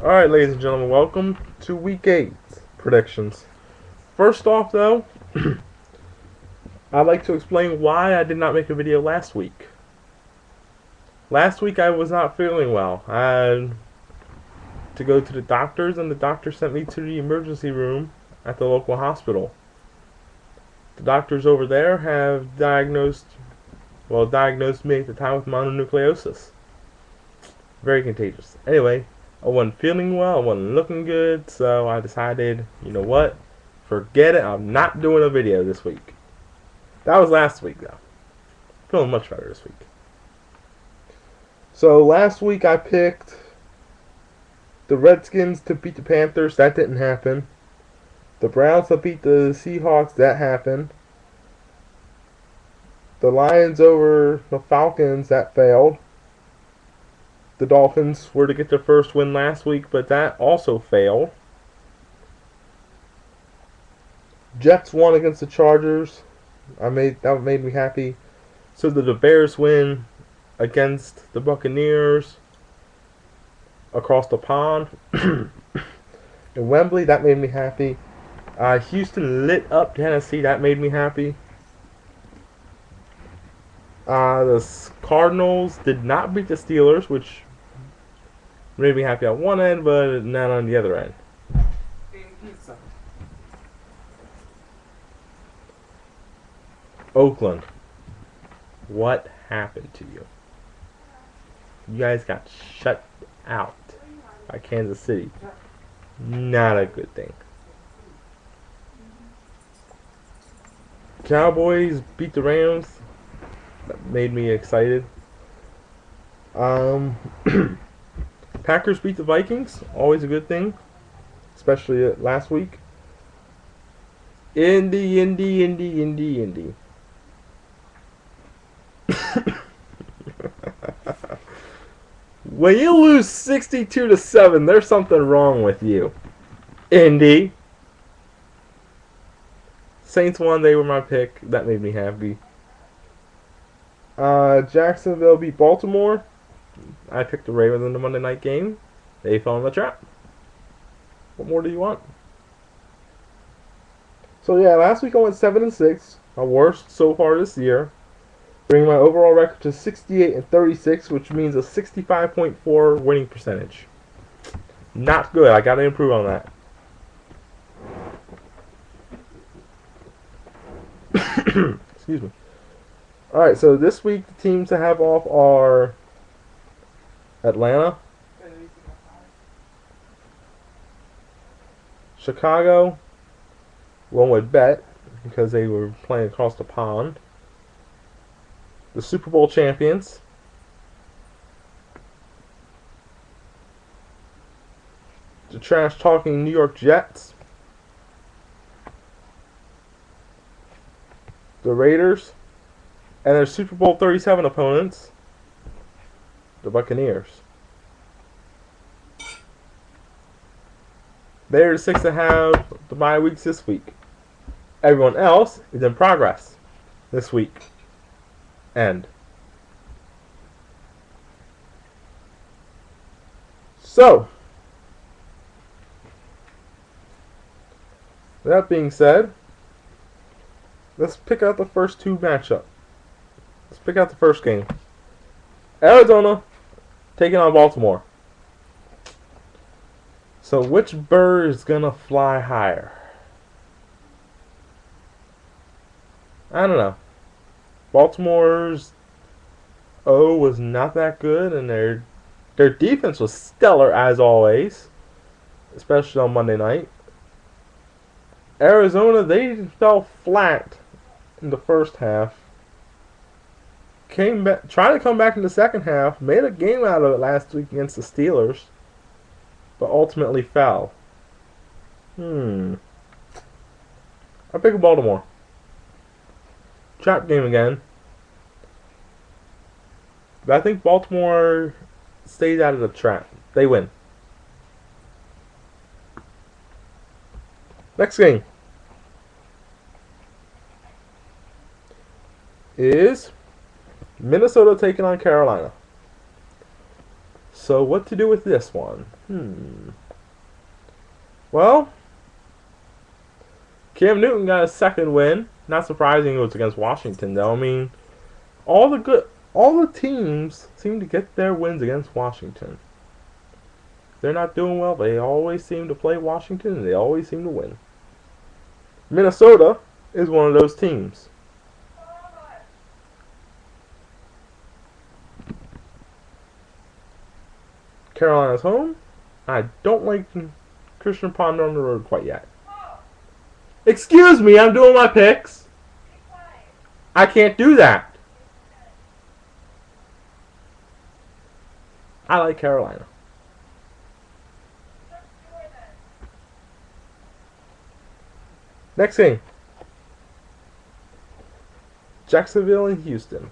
Alright, ladies and gentlemen, welcome to Week 8 predictions. First off, though, I'd like to explain why I did not make a video last week. Last week I was not feeling well. I had to go to the doctors, and the doctor sent me to the emergency room at the local hospital. The doctors over there have diagnosed me at the time with mononucleosis. Very contagious. Anyway, I wasn't feeling well, I wasn't looking good, so I decided, you know what? Forget it, I'm not doing a video this week. That was last week, though. Feeling much better this week. So last week I picked the Redskins to beat the Panthers. That didn't happen. The Browns to beat the Seahawks. That happened. The Lions over the Falcons. That failed. The Dolphins were to get their first win last week, but that also failed. Jets won against the Chargers. That made me happy. So did the Bears win against the Buccaneers across the pond in Wembley. That made me happy. Houston lit up Tennessee. That made me happy. The Cardinals did not beat the Steelers, which made me happy on one end, but not on the other end. Oakland. What happened to you? You guys got shut out by Kansas City. Not a good thing. Cowboys beat the Rams. That made me excited. Packers beat the Vikings. Always a good thing. Especially last week. Indy. When you lose 62-7, there's something wrong with you. Indy. Saints won. They were my pick. That made me happy. Jacksonville beat Baltimore. I picked the Ravens in the Monday night game. They fell in the trap. What more do you want? So yeah, last week I went 7-6, my worst so far this year, bringing my overall record to 68-36, which means a 65.4 winning percentage. Not good. I gotta improve on that. Excuse me. Alright, so this week the teams to have off are Atlanta, Chicago. One would bet because they were playing across the pond. The Super Bowl champions, the trash-talking New York Jets, the Raiders, and their Super Bowl 37 opponents, the Buccaneers. They're the six to have the bye weeks this week. Everyone else is in progress this week. End. So, that being said, let's pick out the first two matchups. Let's pick out the first game. Arizona taking on Baltimore. So which bird is going to fly higher? I don't know. Baltimore's O was not that good, and their defense was stellar as always, especially on Monday night. Arizona, they fell flat in the first half. Came back, tried to come back in the second half, made a game out of it last week against the Steelers, but ultimately fell. I pick Baltimore. Trap game again. But I think Baltimore stays out of the trap. They win. Next game is Minnesota taking on Carolina. So what to do with this one? Well, Cam Newton got a second win. Not surprising it was against Washington, though. I mean, all the teams seem to get their wins against Washington. They're not doing well. They always seem to play Washington, and they always seem to win. Minnesota is one of those teams. Carolina's home. I don't like Christian Ponder on the road quite yet. Excuse me, I'm doing my picks. I can't do that. I like Carolina. Next game. Jacksonville and Houston.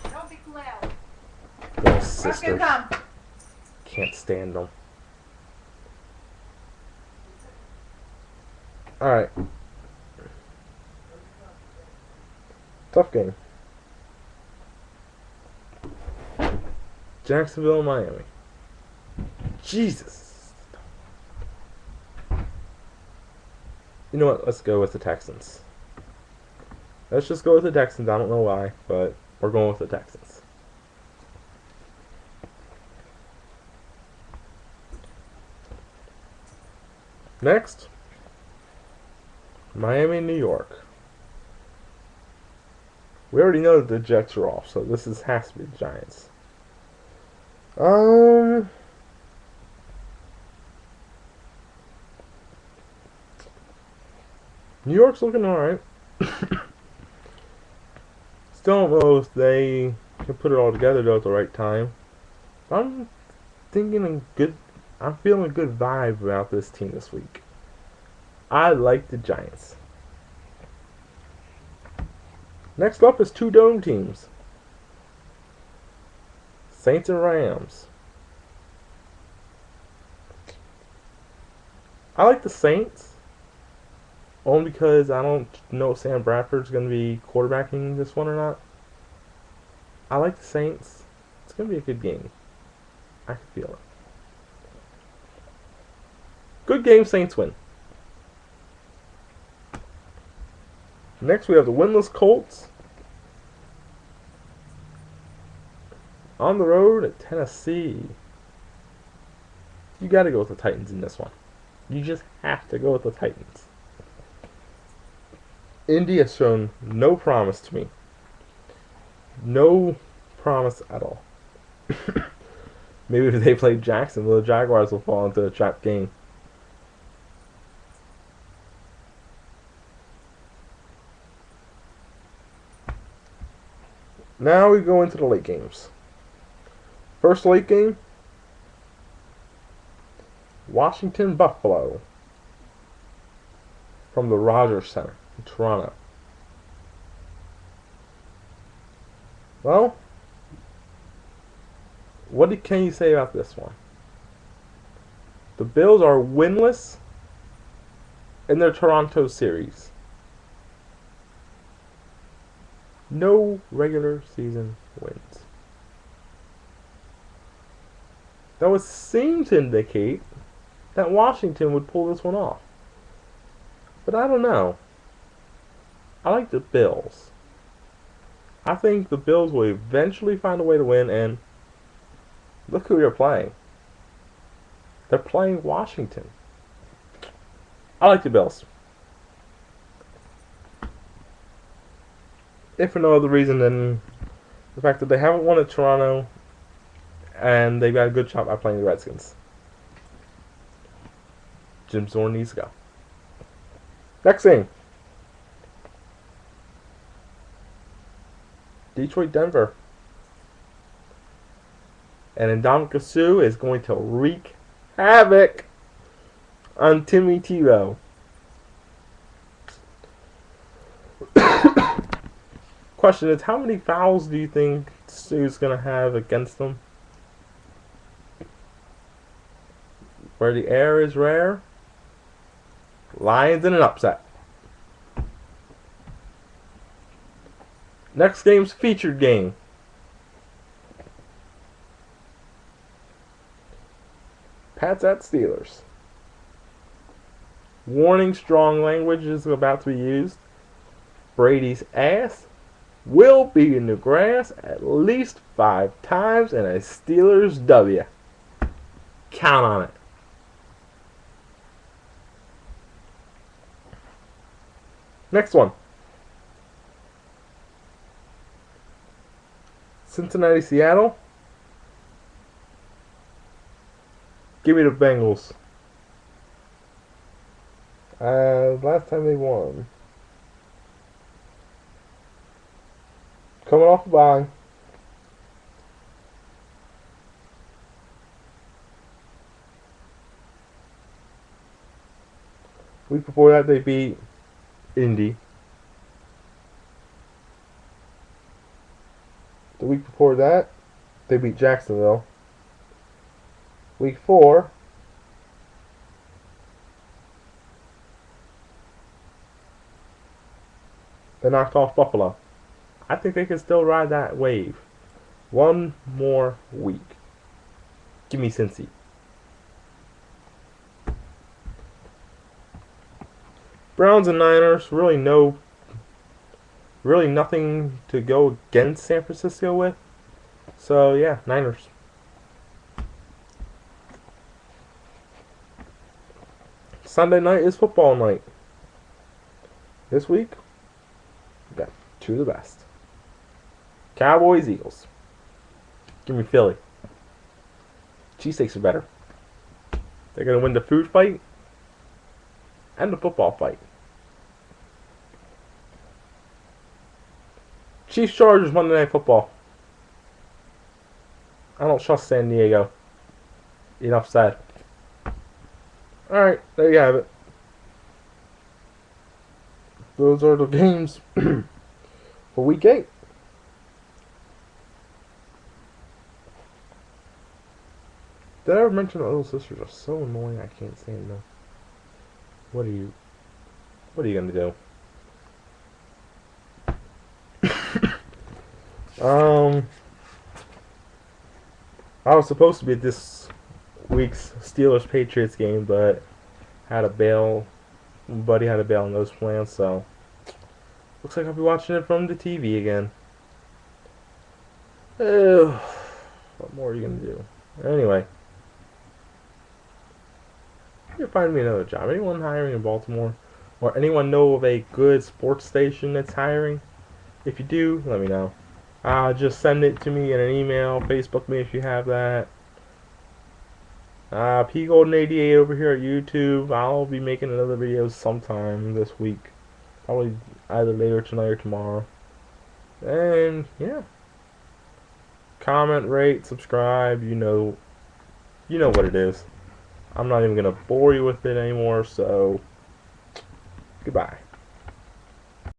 Don't be loud. Little sisters. Come. Can't stand them. Alright. Tough game. Jacksonville, Miami. Jesus. You know what? Let's go with the Texans. Let's just go with the Texans. I don't know why, but we're going with the Texans. Next, Miami, New York. We already know that the Jets are off, so this has to be the Giants. New York's looking alright. Still don't know if they can put it all together though at the right time. I'm feeling a good vibe about this team this week. I like the Giants. Next up is two dome teams. Saints and Rams. I like the Saints. Only because I don't know if Sam Bradford's going to be quarterbacking this one or not. I like the Saints. It's going to be a good game. I can feel it. Good game, Saints win. Next we have the winless Colts. On the road at Tennessee. You got to go with the Titans in this one. You just have to go with the Titans. Indy has shown no promise to me. No promise at all. Maybe if they play Jacksonville, the Jaguars will fall into a trap game. Now we go into the late games. First late game, Washington Buffalo from the Rogers Center in Toronto. Well, what can you say about this one? The Bills are winless in their Toronto series. No regular season wins. That would seem to indicate that Washington would pull this one off. But I don't know. I like the Bills. I think the Bills will eventually find a way to win, and look who they're playing. They're playing Washington. I like the Bills. If for no other reason than the fact that they haven't won at Toronto, and they've got a good shot by playing the Redskins. Jim Zorn needs to go. Next thing. Detroit, Denver. And Ndamukong Suh is going to wreak havoc on Timmy Tebow. Question is, how many fouls do you think Suh's going to have against them? Where the air is rare, Lions in an upset. Next game's featured game. Pats at Steelers. Warning, strong language is about to be used. Brady's ass will be in the grass at least 5 times in a Steelers W. Count on it. Next one. Cincinnati, Seattle. Give me the Bengals. Last time they won. Coming off the bye. Week before that they beat Indy. The week before that they beat Jacksonville. Week 4 they knocked off Buffalo. I think they can still ride that wave. One more week. Give me Cincy. Browns and Niners, really nothing to go against San Francisco with. So yeah, Niners. Sunday night is football night. This week, we got 2 of the best. Cowboys, Eagles. Give me Philly. Cheesesteaks are better. They're going to win the food fight and the football fight. Chiefs Chargers Monday Night Football. I don't trust San Diego. Enough said. Alright, there you have it. Those are the games for week 8. Did I ever mention that little sisters are so annoying I can't stand them? What are you gonna do? I was supposed to be at this week's Steelers Patriots game, but had to bail. My buddy had to bail on those plans, so looks like I'll be watching it from the TV again. What more are you gonna do? Anyway, you can find me another job. Anyone hiring in Baltimore, or anyone know of a good sports station that's hiring? If you do, let me know. Just send it to me in an email. Facebook me if you have that. PGolden88 over here at YouTube. I'll be making another video sometime this week. Probably either later tonight or tomorrow. And yeah. Comment, rate, subscribe, you know what it is. I'm not even gonna bore you with it anymore, so goodbye.